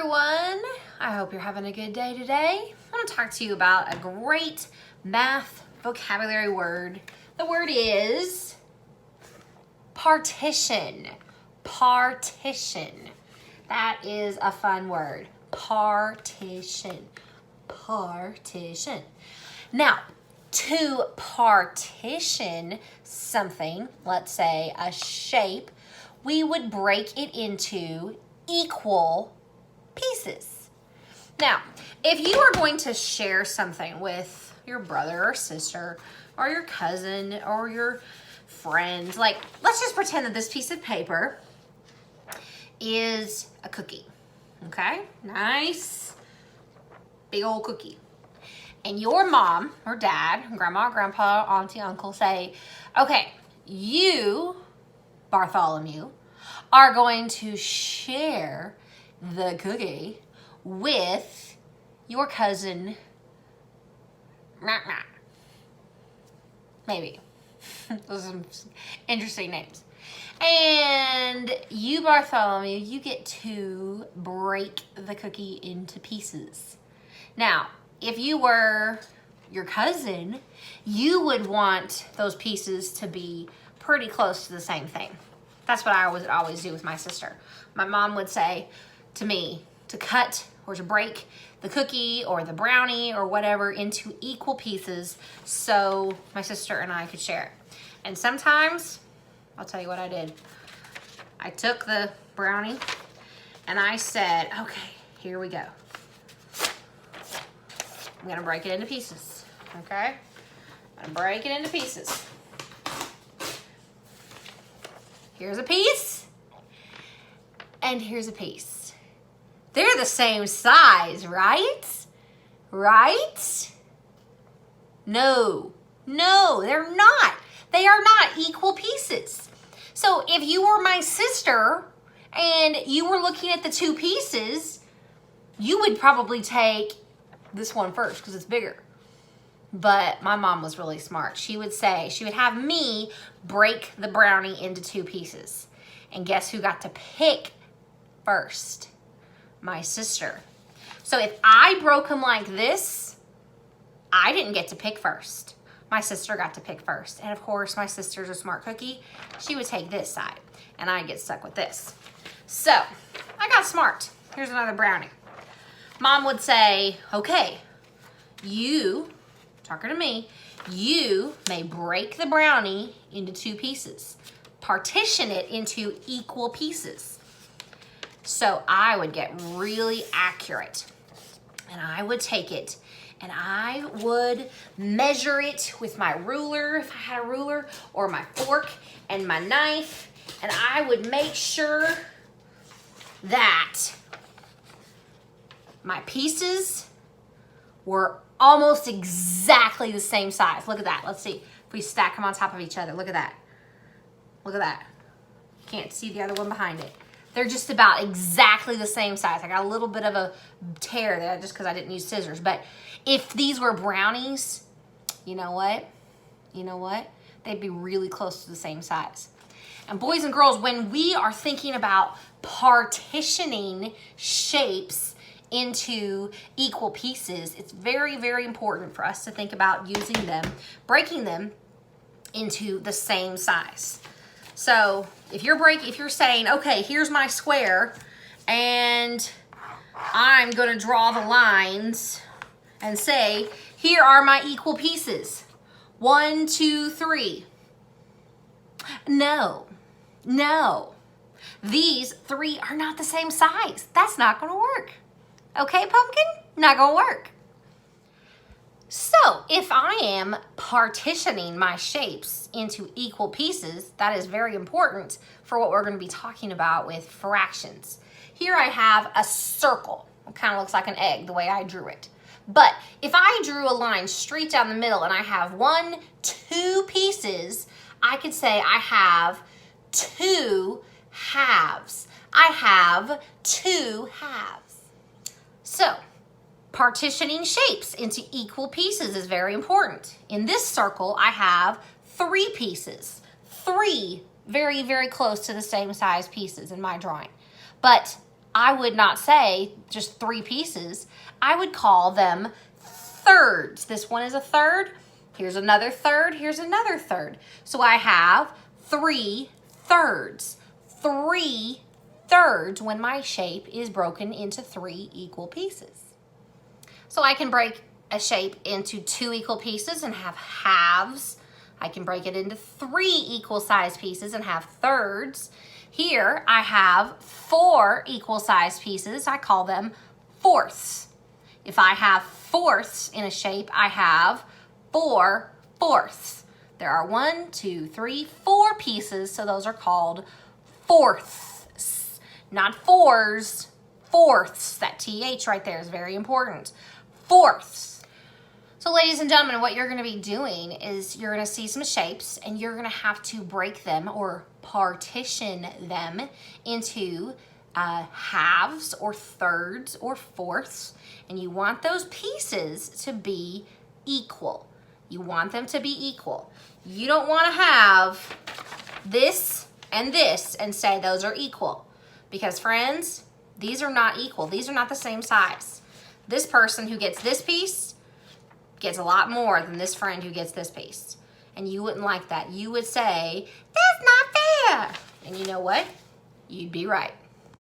everyone. I hope you're having a good day today. I'm going to talk to you about a great math vocabulary word. The word is partition. Partition. That is a fun word. Partition. Partition. Now, to partition something, let's say a shape, we would break it into equal pieces. Now, if you are going to share something with your brother or sister or your cousin or your friends, like let's just pretend that this piece of paper is a cookie, okay? Nice, big old cookie. And your mom or dad, grandma, grandpa, auntie, uncle say, okay, you, Bartholomew, are going to share the cookie with your cousin, maybe. Those are some interesting names. And you, Bartholomew, you get to break the cookie into pieces. Now, if you were your cousin, you would want those pieces to be pretty close to the same thing. That's what I would always do with my sister. My mom would say to me to cut or to break the cookie or the brownie or whatever into equal pieces so my sister and I could share it. And sometimes, I'll tell you what I did. I took the brownie and I said, okay, here we go. I'm gonna break it into pieces, okay? I'm gonna break it into pieces. Here's a piece, and here's a piece. They're the same size, right? Right? No, they're not. They are not equal pieces. So if you were my sister and you were looking at the two pieces, you would probably take this one first because it's bigger. But my mom was really smart. She would have me break the brownie into two pieces. And guess who got to pick first? My sister. So if I broke them like this, I didn't get to pick first. My sister got to pick first. And of course, my sister's a smart cookie. She would take this side and I'd get stuck with this. So I got smart. Here's another brownie. Mom would say, okay, you, talking to me, you may break the brownie into two pieces. Partition it into equal pieces. So I would get really accurate. And I would take it and I would measure it with my ruler, if I had a ruler, or my fork and my knife. And I would make sure that my pieces were almost exactly the same size. Look at that. Let's see if we stack them on top of each other. Look at that. Look at that. Can't see the other one behind it. They're just about exactly the same size. I got a little bit of a tear there just because I didn't use scissors. But if these were brownies, you know what? You know what? They'd be really close to the same size. And boys and girls, when we are thinking about partitioning shapes into equal pieces, it's very, very important for us to think about using them, breaking them into the same size. So if you're saying, okay, here's my square and I'm gonna draw the lines and say, here are my equal pieces. 1, 2, 3. No. These three are not the same size. That's not gonna work. Okay, pumpkin? Not gonna work. So if I am partitioning my shapes into equal pieces, that is very important for what we're gonna be talking about with fractions. Here I have a circle. It kind of looks like an egg the way I drew it. But if I drew a line straight down the middle and I have 1, 2 pieces, I could say I have 2 halves. I have 2 halves. So, partitioning shapes into equal pieces is very important. In this circle, I have 3 pieces. 3 very, very close to the same size pieces in my drawing. But I would not say just 3 pieces. I would call them thirds. This one is a third. Here's another third. Here's another third. So I have 3 thirds. 3 thirds when my shape is broken into 3 equal pieces. So I can break a shape into 2 equal pieces and have halves. I can break it into 3 equal size pieces and have thirds. Here I have 4 equal size pieces. I call them fourths. If I have fourths in a shape, I have 4 fourths. There are 1, 2, 3, 4 pieces, so those are called fourths, not fours, fourths. That TH right there is very important. Fourths. So ladies and gentlemen, what you're gonna be doing is you're gonna see some shapes and you're gonna have to break them or partition them into halves or thirds or fourths, and you want those pieces to be equal. You want them to be equal. You don't wanna have this and say those are equal, because friends, these are not equal. These are not the same size. This person who gets this piece gets a lot more than this friend who gets this piece. And you wouldn't like that. You would say, that's not fair. And you know what? You'd be right.